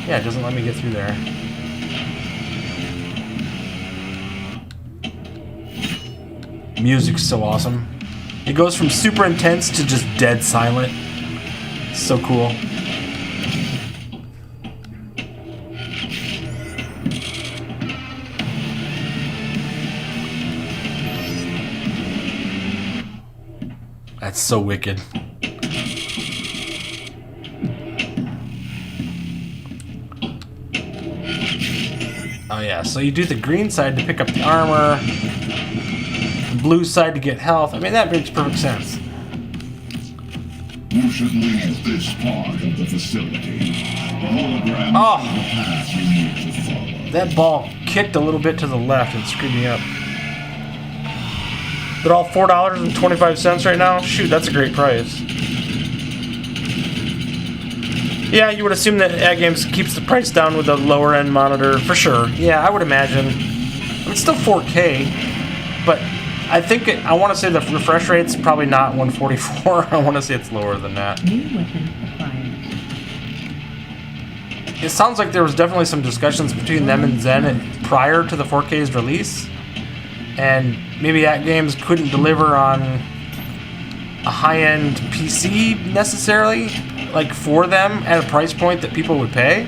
yeah, it doesn't let me get through there. music's so awesome. It goes from super intense to just dead silent. So cool. That's so wicked. Oh yeah, so you do the green side to pick up the armor, the blue side to get health. I mean, that makes perfect sense. You should leave this part of the facility. The hologram Oh. is the path you need to follow. That ball kicked a little bit to the left and screwed me up. They're all $4.25 right now? Shoot, that's a great price. Yeah, you would assume that AtGames keeps the price down with a lower end monitor, for sure. Yeah, I would imagine. It's still 4K, but I think I want to say the refresh rate's probably not 144. I want to say it's lower than that. New weapon acquired. It sounds like there was definitely some discussions between them and Zen prior to the 4K's release, and maybe AtGames couldn't deliver on a high-end PC necessarily, like for them at a price point that people would pay.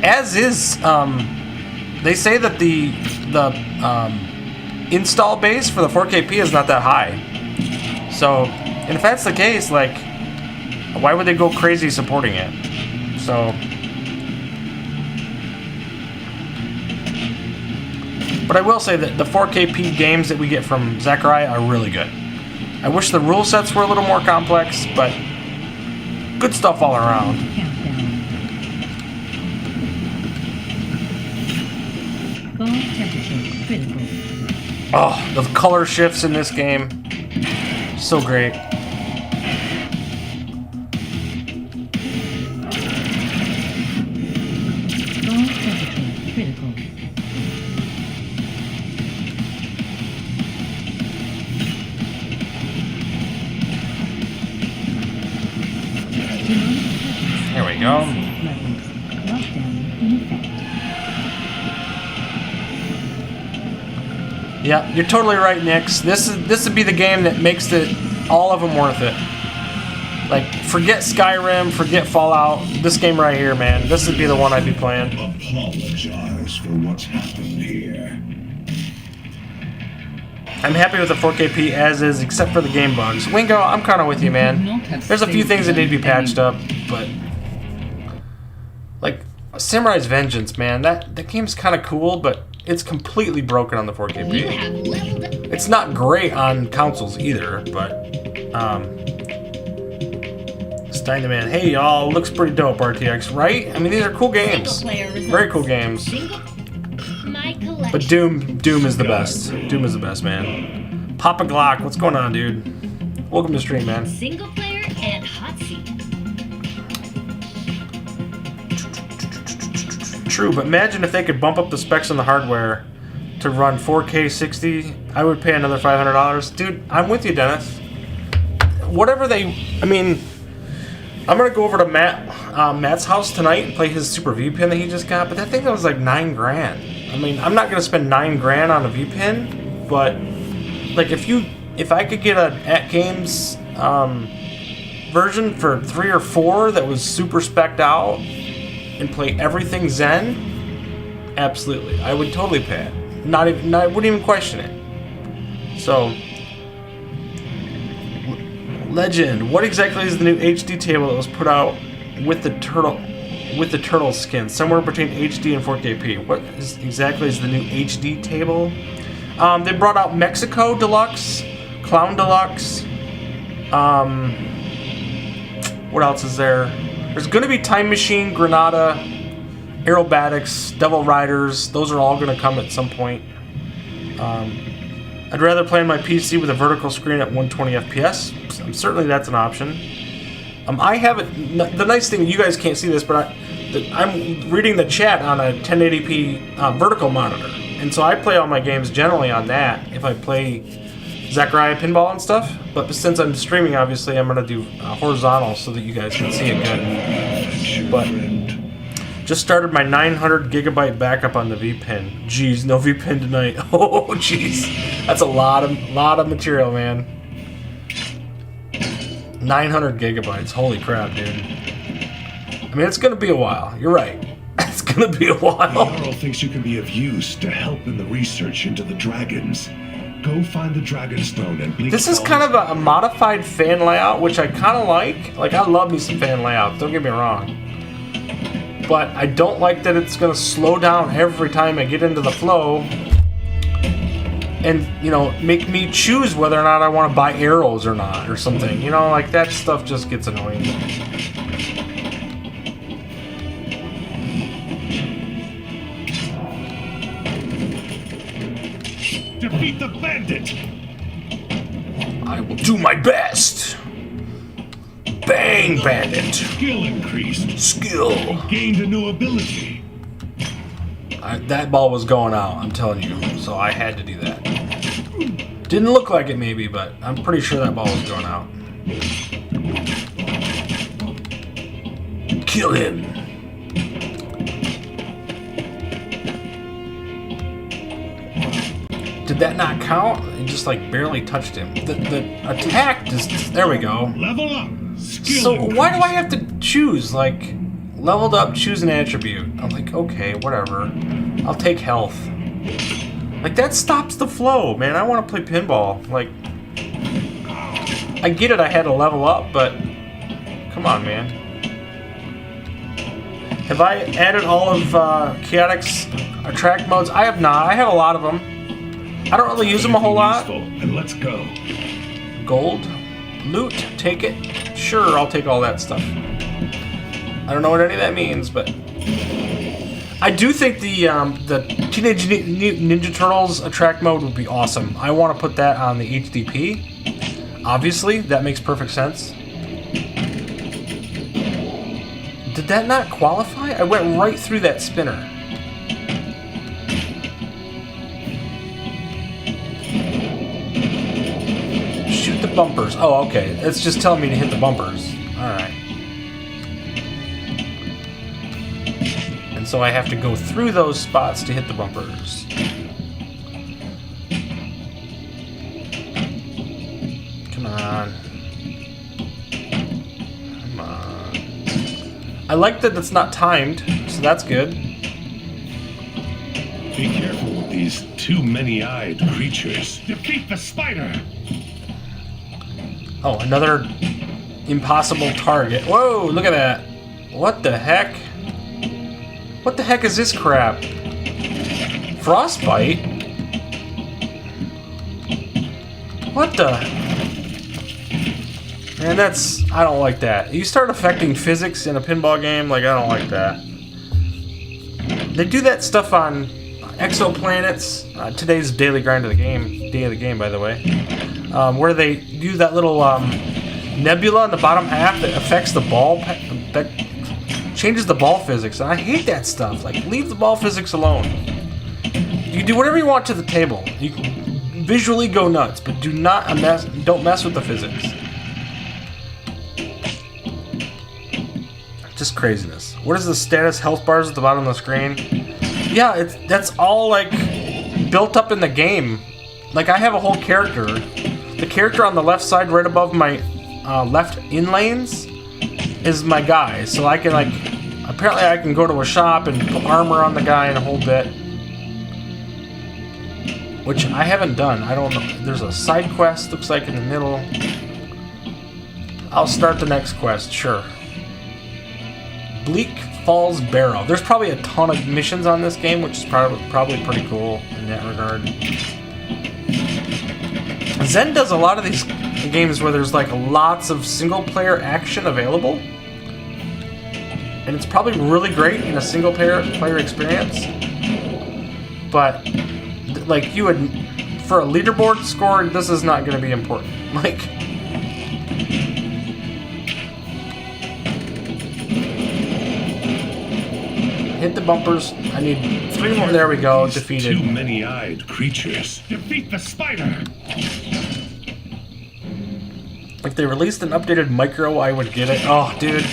As is, they say that the install base for the 4KP is not that high. So, and if that's the case, like, why would they go crazy supporting it? So, but I will say that the 4KP games that we get from Zachariah are really good. I wish the rule sets were a little more complex, but good stuff all around. Countdown. Ball temperature critical. Oh, the color shifts in this game. So great. Ball temperature critical. Here we go. Levels. Lockdown in effect. Yeah, you're totally right, Nix. This would be the game that makes all of them worth it. Like, forget Skyrim, forget Fallout. This game right here, man. This would be the one I'd be playing. Apologize for what's happened here. I'm happy with the 4KP as is, except for the game bugs. Wingo, I'm kind of with you, man. There's a few things that need to be patched up, but like Samurai's Vengeance, man, that game's kind of cool, but it's completely broken on the 4KP. It's not great on consoles either, but Stein the Man, hey y'all, looks pretty dope, RTX, right? I mean, these are cool games, very cool games. But Doom is the best. Doom is the best, man. Papa Glock, what's going on, dude? Welcome to stream, man. Single player and hot seat. True, but imagine if they could bump up the specs on the hardware to run 4K 60. I would pay another $500. Dude, I'm with you, Dennis. Whatever I mean, I'm gonna go over to Matt's house tonight and play his Super V pin that he just got, but that thing that was like $9 grand. I mean, I'm not gonna spend $9 grand on a V pin, but like if I could get an AtGames version for 3 or 4 that was super spec'd out and play everything Zen, absolutely, I would totally pay it. I wouldn't even question it. So, Legend, what exactly is the new HD table that was put out with the turtle skin? Somewhere between HD and 4KP. What exactly is the new HD table? They brought out Mexico Deluxe, Clown Deluxe. What else is there? There's going to be Time Machine, Granada, Aerobatics, Devil Riders. Those are all going to come at some point. I'd rather play on my PC with a vertical screen at 120 FPS. Certainly that's an option. I have it. The nice thing, you guys can't see this, but I'm reading the chat on a 1080p vertical monitor. And so I play all my games generally on that if I play Zachariah Pinball and stuff. But since I'm streaming, obviously, I'm going to do horizontal so that you guys can see it good. But Just started my 900 gigabyte backup on the VPN. Jeez, no VPN tonight. Oh, jeez. That's a lot of material, man. 900 gigabytes. Holy crap, dude. I mean, it's going to be a while. You're right. It's going to be a The while. Jarl thinks you can be of use to help in the research into the dragons. Go find the dragon stone and bleach. This is kind of a modified fan layout, which I kind of like. Like, I love me some fan layouts. Don't get me wrong. But I don't like that it's going to slow down every time I get into the flow. And, you know, make me choose whether or not I want to buy arrows or not, or something. You know, like, that stuff just gets annoying. Defeat the bandit! I will do my best. Bang, bandit. Skill increased. Skill. Gained a new ability. That ball was going out, I'm telling you. So I had to do that. Didn't look like it maybe, but I'm pretty sure that ball was going out. Kill him. Did that not count? It just like barely touched him. The attack just, there we go. Level up. Skill So increased. why do I have to choose, like, leveled up, choose an attribute? I'm like, okay, whatever. I'll take health. Like, that stops the flow, man. I want to play pinball. Like, I get it, I had to level up, but come on, man. Have I added all of Chaotic's attract modes? I have not. I have a lot of them. I don't really use them a whole lot. Useful, and let's go. Gold, loot, take it. Sure, I'll take all that stuff. I don't know what any of that means, but I do think the Teenage Ninja Turtles attract mode would be awesome. I want to put that on the HDP. Obviously, that makes perfect sense. Did that not qualify? I went right through that spinner. Shoot the bumpers. Oh, okay. It's just telling me to hit the bumpers. Alright. And so I have to go through those spots to hit the bumpers. Come on. Come on. I like that it's not timed, so that's good. Be careful with these too many-eyed creatures. Defeat the spider! Oh, another impossible target. Whoa, look at that. What the heck? What the heck is this crap? Frostbite? What the? Man, that's... I don't like that. You start affecting physics in a pinball game, like, I don't like that. They do that stuff on exoplanets. Today's daily grind of the game. Day of the game, by the way. Where they do that little nebula in the bottom half that affects the ball, that changes the ball physics, and I hate that stuff. Like, leave the ball physics alone. You can do whatever you want to the table. You can visually go nuts, but don't mess with the physics. Just craziness. What is the status health bars at the bottom of the screen? Yeah, that's all like built up in the game. Like, I have a whole character. The character on the left side, right above my left in lanes, is my guy. So I can, like, apparently I can go to a shop and put armor on the guy in a whole bit. Which I haven't done. I don't know. There's a side quest, looks like, in the middle. I'll start the next quest, sure. Bleak Falls Barrow. There's probably a ton of missions on this game, which is probably pretty cool in that regard. Zen does a lot of these games where there's like lots of single player action available, and it's probably really great in a single player experience, but like you would, for a leaderboard score, this is not going to be important. Like, hit the bumpers. I need 3 more. There we go. These Defeated. Too many-eyed creatures. Defeat the spider! If they released an updated micro, I would get it. Oh, dude.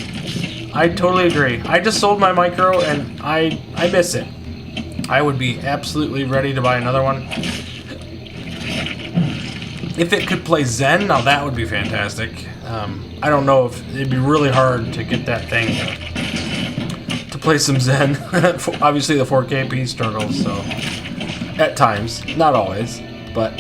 I totally agree. I just sold my micro and I miss it. I would be absolutely ready to buy another one. If it could play Zen, now that would be fantastic. I don't know if it'd be really hard to get that thing to play some Zen. Obviously the 4K struggles, so at times, not always, but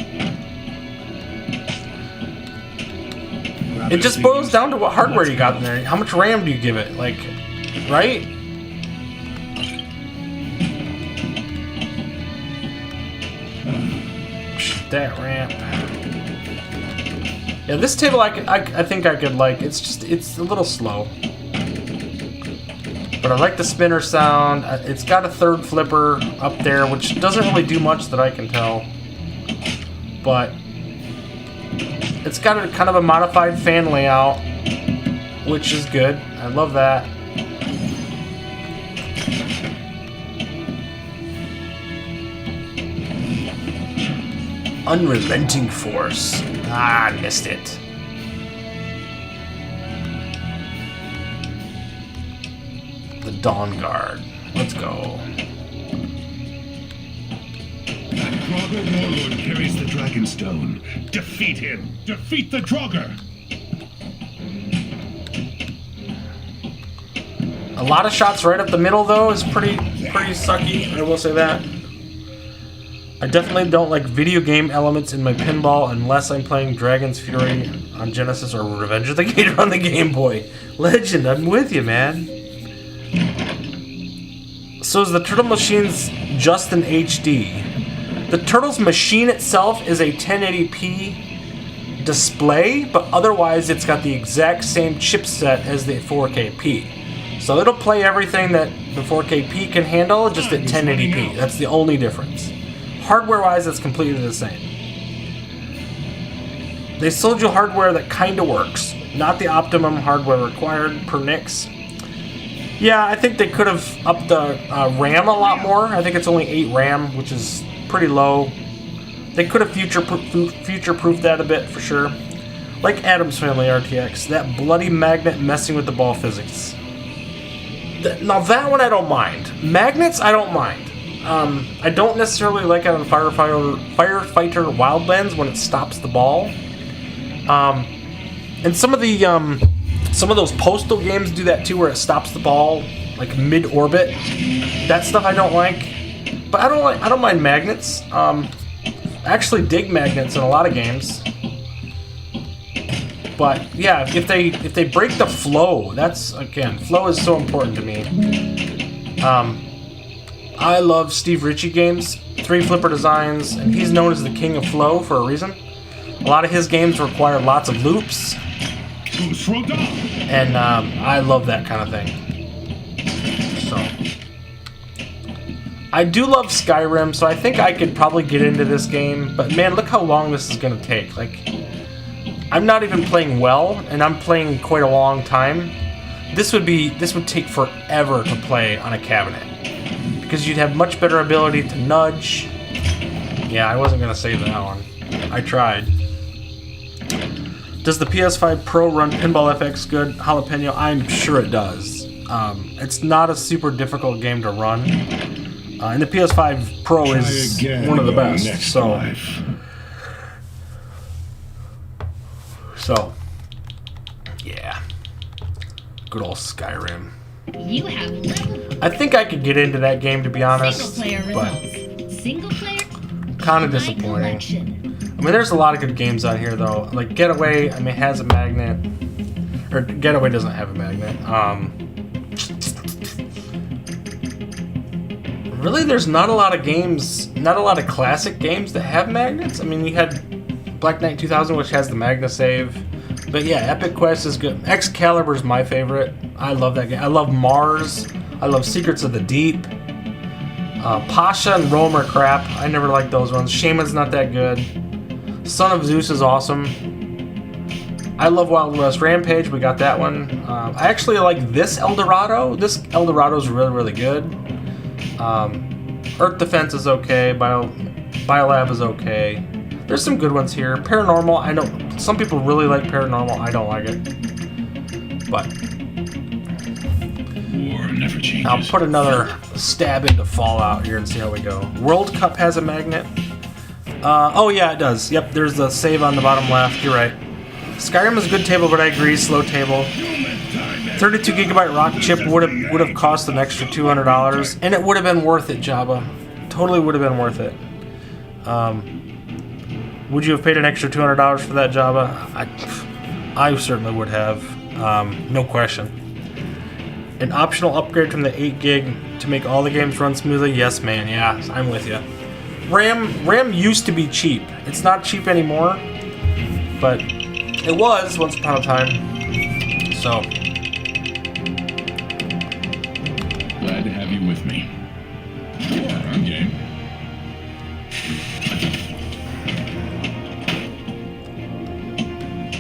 it just boils down to what hardware you got in there. How much RAM do you give it? Like, right? That ramp. Yeah, this table I think I could like. It's a little slow, but I like the spinner sound. It's got a third flipper up there, which doesn't really do much that I can tell, but it's got a kind of a modified fan layout, which is good. I love that. Unrelenting force. Ah, I missed it. The Dawn Guard. Let's go. That Draugr warlord carries the Dragonstone. Defeat him! Defeat the Draugr! A lot of shots right up the middle, though, is pretty sucky. I will say that. I definitely don't like video game elements in my pinball unless I'm playing Dragon's Fury on Genesis or Revenge of the Gator on the Game Boy. Legend, I'm with you, man. So is the Turtle Machines just an HD? The Turtles machine itself is a 1080p display, but otherwise it's got the exact same chipset as the 4KP. So it'll play everything that the 4KP can handle, just at 1080p. That's the only difference. Hardware-wise, it's completely the same. They sold you hardware that kind of works, not the optimum hardware required per NICS. Yeah, I think they could have upped the RAM a lot more. I think it's only 8 RAM, which is pretty low. They could have future-proofed that a bit, for sure. Like Addams Family RTX, that bloody magnet messing with the ball physics. Now that one I don't mind. Magnets, I don't mind. I don't necessarily like it on Firefighter Wildlands when it stops the ball. And some of those Postal games do that too, where it stops the ball like mid-orbit. That stuff I don't like. But I don't mind magnets. I actually dig magnets in a lot of games. But yeah, if they break the flow, flow is so important to me. I love Steve Ritchie games, 3 flipper designs, and he's known as the king of flow for a reason. A lot of his games require lots of loops, and I love that kind of thing. So, I do love Skyrim, so I think I could probably get into this game, but man, look how long this is going to take. Like, I'm not even playing well, and I'm playing quite a long time. This would take forever to play on a cabinet, because you'd have much better ability to nudge. Yeah, I wasn't going to save that one. I tried. Does the PS5 Pro run Pinball FX good? Jalapeno, I'm sure it does. It's not a super difficult game to run. And the PS5 Pro is one of the best. So, yeah. Good old Skyrim. You have level I think I could get into that game, to be honest, single player but results. Single player kind of disappointing. I mean, there's a lot of good games out here, though. Like Getaway, I mean, has a magnet. Or Getaway doesn't have a magnet. Really, there's not a lot of games, not a lot of classic games that have magnets. I mean, you had Black Knight 2000, which has the MagnaSave. But yeah, Epic Quest is good. Excalibur is my favorite. I love that game. I love Mars. I love Secrets of the Deep. Pasha and Rome are crap. I never liked those ones. Shaman's not that good. Son of Zeus is awesome. I love Wild West Rampage. We got that one. I actually like this Eldorado. This Eldorado is really, really good. Earth Defense is okay. Biolab is okay. There's some good ones here. Paranormal, I know some people really like Paranormal. I don't like it. But War never changes. I'll put another stab into Fallout here and see how we go. World Cup has a magnet. Oh yeah, it does. Yep, there's the save on the bottom left. You're right. Skyrim is a good table, but I agree, slow table. 32 gigabyte rock chip would have cost an extra $200, and it would have been worth it, Jabba. Totally would have been worth it. Would you have paid an extra $200 for that, Jabba? I certainly would have, no question. An optional upgrade from the 8 gig to make all the games run smoothly? Yes, man. Yeah, I'm with you. RAM used to be cheap. It's not cheap anymore, but it was once upon a time. So. Glad to have you with me. Yeah, I'm game.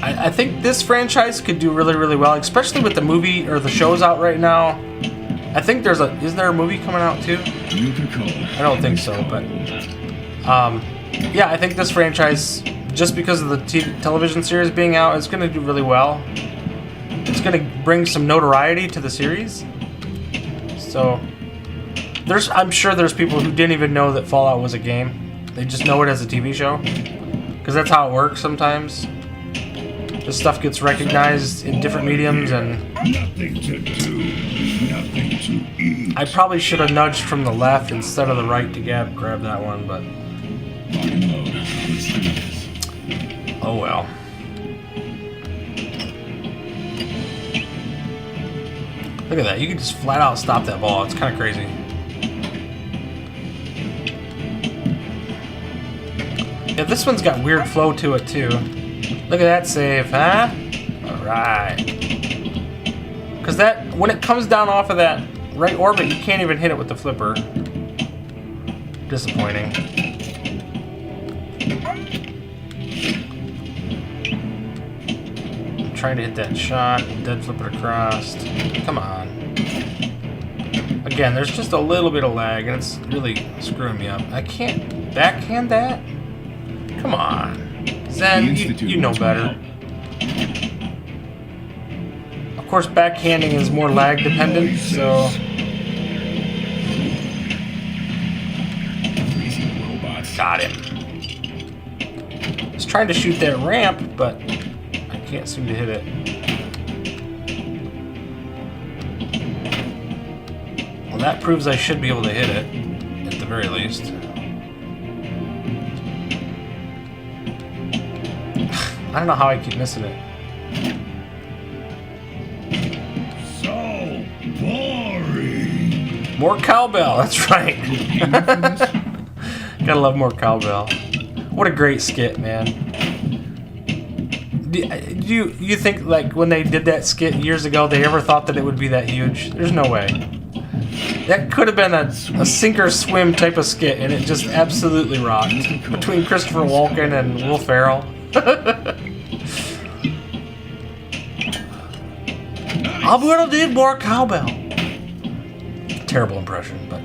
I think this franchise could do really, really well, especially with the movie or the shows out right now. I think is there a movie coming out too? I don't think so, but yeah, I think this franchise, just because of the television series being out, is going to do really well. It's going to bring some notoriety to the series. So I'm sure there's people who didn't even know that Fallout was a game. They just know it as a TV show, because that's how it works sometimes. This stuff gets recognized in different mediums, and Nothing to do, nothing to eat. I probably should have nudged from the left instead of the right to grab that one, but Lock and load. Let's do this. oh well. Look at that, you can just flat out stop that ball. It's kind of crazy. Yeah, this one's got weird flow to it too. Look at that save, huh? Alright. Because when it comes down off of that right orbit, you can't even hit it with the flipper. Disappointing. I'm trying to hit that shot, dead flip it across. Come on. Again, there's just a little bit of lag, and it's really screwing me up. I can't backhand that? Come on. Zen, you know better. Of course, backhanding is more lag dependent, so. Got him. Just trying to shoot that ramp, but I can't seem to hit it. Well, that proves I should be able to hit it, at the very least. I don't know how I keep missing it. So boring. More cowbell, that's right. Gotta love more cowbell. What a great skit, man. Do you think, like, when they did that skit years ago, they ever thought that it would be that huge? There's no way. That could have been a sink or swim type of skit, and it just absolutely rocked. Between Christopher Walken and Will Ferrell. I'm gonna need more cowbell. Terrible impression, but.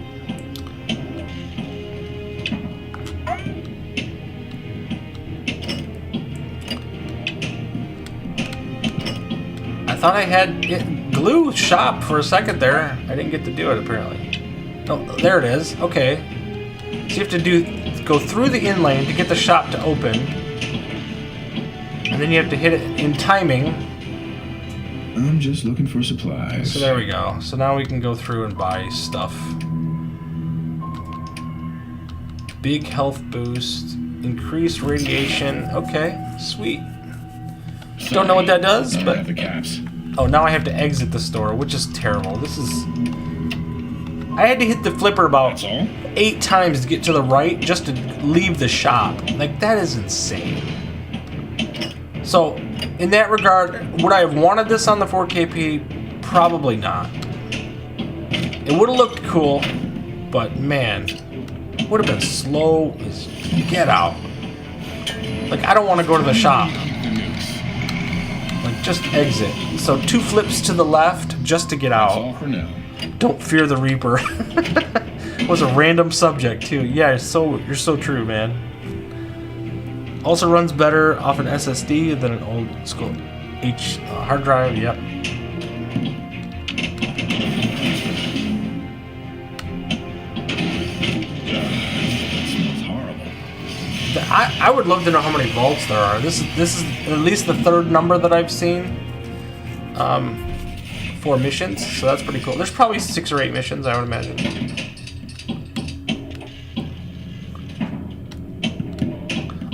I thought I had glue shop for a second there. I didn't get to do it apparently. Oh, there it is. Okay. So you have to go through the inlane to get the shop to open. And then you have to hit it in timing. I'm just looking for supplies. So there we go. So now we can go through and buy stuff. Big health boost. Increased radiation. Okay, sweet. Don't know what that does, I but... have the caps. Oh, now I have to exit the store, which is terrible. This is... I had to hit the flipper about That's all? 8 times to get to the right just to leave the shop. Like, that is insane. So, in that regard, would I have wanted this on the 4KP? Probably not. It would have looked cool, but man, would have been slow as get out. Like, I don't want to go to the shop. Like, just exit. So 2 flips to the left just to get That's all out. for now. Don't fear the Reaper. Was a random subject too. Yeah, you're so true, man. Also runs better off an SSD than an old school hard drive. Yep. I would love to know how many vaults there are. This is at least the third number that I've seen for missions, so that's pretty cool. There's probably 6 or 8 missions, I would imagine.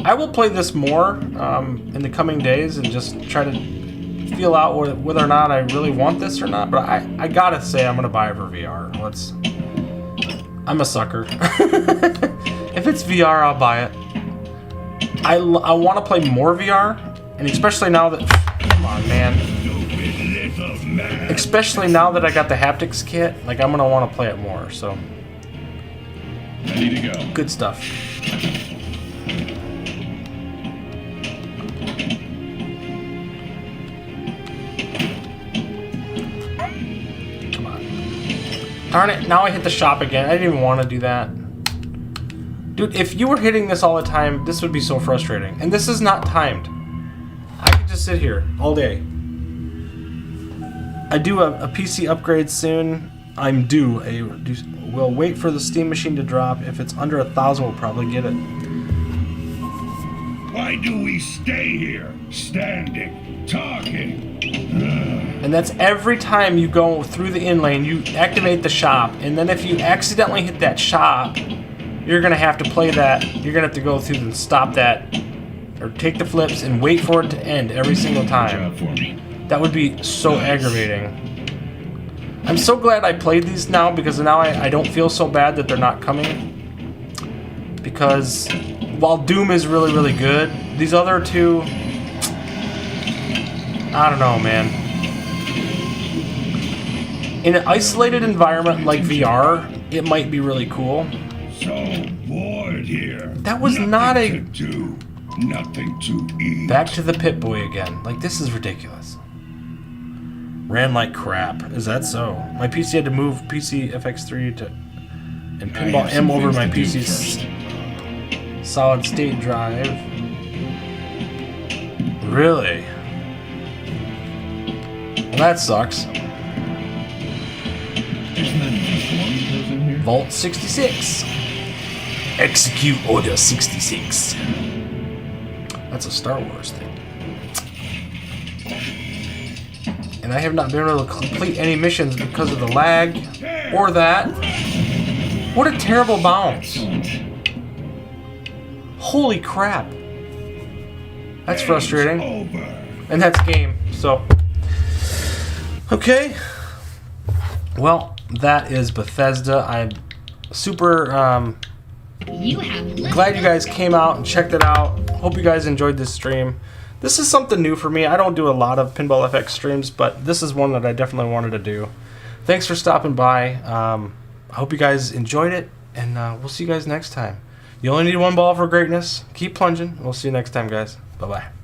I will play this more in the coming days and just try to feel out whether or not I really want this or not. But I gotta say I'm gonna buy it for VR. I'm a sucker. If it's VR, I'll buy it. I want to play more VR, and especially now that... Come on, man. Especially now that I got the haptics kit, like, I'm going to want to play it more, so... Ready to go. Good stuff. Come on. Darn it, now I hit the shop again. I didn't even want to do that. Dude, if you were hitting this all the time, this would be so frustrating. And this is not timed. I could just sit here all day. I do a PC upgrade soon. I'm due. We'll wait for the Steam machine to drop. If it's under 1,000, we'll probably get it. Why do we stay here, standing, talking? And that's every time you go through the in lane, you activate the shop. And then if you accidentally hit that shop, you're going to have to play that. You're going to have to go through and stop that, or take the flips and wait for it to end every single time. That would be so aggravating. I'm so glad I played these now, because now I don't feel so bad that they're not coming. Because while Doom is really, really good, these other two, I don't know, man. In an isolated environment like VR, it might be really cool. So bored here. That was not a... Nothing to do, nothing to eat. Back to the Pip-Boy again. Like, this is ridiculous. Ran like crap. Is that so? My PC had to move PC FX3 to... and Pinball M over my PC's solid state drive. Really? Well, that sucks. Vault 66. Execute Order 66. That's a Star Wars thing. And I have not been able to complete any missions because of the lag or that. What a terrible bounce. Holy crap. That's frustrating. And that's game, so. Okay. Well, that is Bethesda. I'm super glad you guys came out and checked it out. Hope you guys enjoyed this stream. This is something new for me. I don't do a lot of Pinball FX streams, but this is one that I definitely wanted to do. Thanks for stopping by. I hope you guys enjoyed it, and we'll see you guys next time. You only need one ball for greatness. Keep plunging. We'll see you next time, guys. Bye-bye.